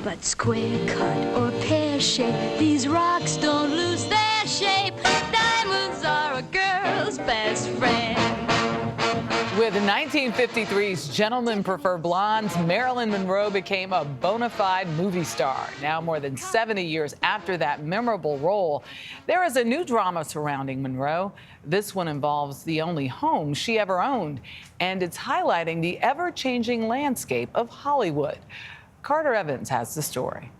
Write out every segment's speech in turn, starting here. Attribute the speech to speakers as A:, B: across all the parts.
A: But square cut or pear shape, these rocks don't lose their shape. Diamonds are a girl's best friend.
B: With 1953's Gentlemen Prefer Blondes, Marilyn Monroe became a bona fide movie star. Now, more than 70 years after that memorable role, there is a new drama surrounding Monroe. This one involves the only home she ever owned, and it's highlighting the ever-changing landscape of Hollywood. Carter Evans has the story.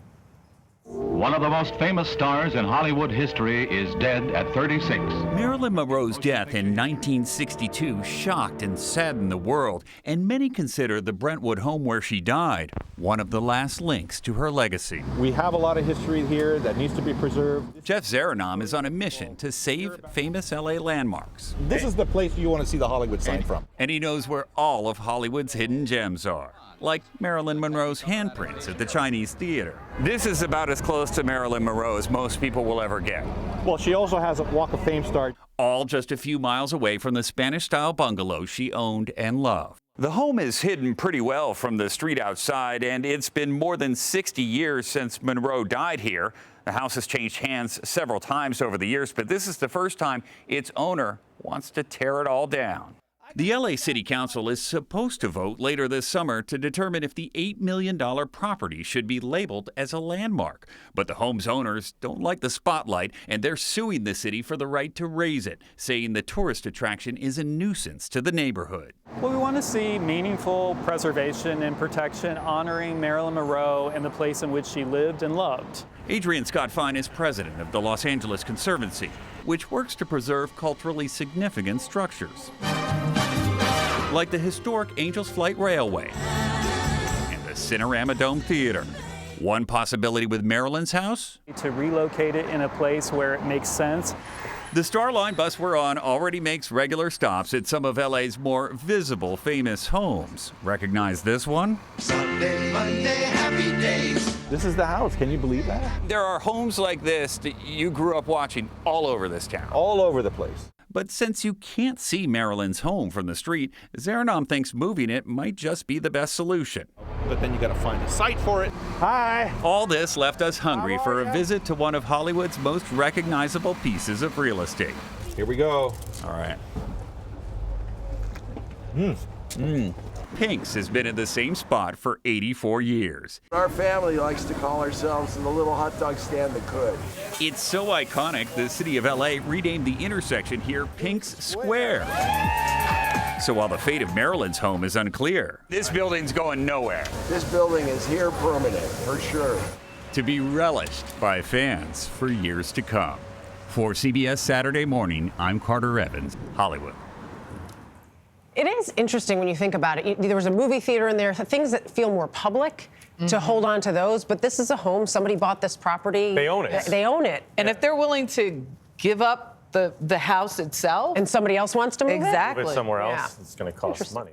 C: One of the most famous stars in Hollywood history is dead at 36.
D: Marilyn Monroe's death in 1962 shocked and saddened the world, and many consider the Brentwood home where she died one of the last links to her legacy.
E: We have a lot of history here that needs to be preserved.
D: Jeff Glor is on a mission to save famous LA landmarks.
E: This is the place you want to see the Hollywood sign from.
D: And he knows where all of Hollywood's hidden gems are, like Marilyn Monroe's handprints at the Chinese Theater. This is about as close to Marilyn Monroe as most people will ever get.
E: Well, she also has a Walk of Fame star.
D: All just a few miles away from the Spanish-style bungalow she owned and loved. The home is hidden pretty well from the street outside, and it's been more than 60 years since Monroe died here. The house has changed hands several times over the years, but this is the first time its owner wants to tear it all down. The LA City Council is supposed to vote later this summer to determine if the $8 million property should be labeled as a landmark. But the home's owners don't like the spotlight, and they're suing the city for the right to raise it, saying the tourist attraction is a nuisance to the neighborhood.
F: Well, we want to see meaningful preservation and protection honoring Marilyn Monroe and the place in which she lived and loved.
D: Adrian Scott Fine is president of the Los Angeles Conservancy, which works to preserve culturally significant structures, like the historic Angels Flight Railway and the Cinerama Dome Theater. One possibility with Marilyn's house?
F: To relocate it in a place where it makes sense.
D: The Starline bus we're on already makes regular stops at some of LA's more visible famous homes. Recognize this one?
G: Sunday, Monday, happy days.
E: This is the house. Can you believe that?
D: There are homes like this that you grew up watching all over this town.
E: All over the place.
D: But since you can't see Marilyn's home from the street, Glor thinks moving it might just be the best solution.
E: But then you got to find a site for it. Hi.
D: All this left us hungry for a visit to one of Hollywood's most recognizable pieces of real estate.
E: Here we go.
D: All right. Pink's has been in the same spot for 84 years.
H: Our family likes to call ourselves the little hot dog stand that could.
D: It's so iconic, the city of LA renamed the intersection here Pink's Square. So while the fate of Marilyn's home is unclear, this building's going nowhere.
H: This building is here permanent, for sure.
D: To be relished by fans for years to come. For CBS Saturday Morning, I'm Carter Evans, Hollywood.
I: It is interesting when you think about it. There was a movie theater in there, things that feel more public, to hold on to those. But this is a home. Somebody bought this property.
E: They own it.
I: They own it.
B: And if they're willing to give up the house itself.
I: And somebody else wants to move it?
B: Exactly.
E: Move it somewhere else,
I: Yeah.
E: it's going to cost money.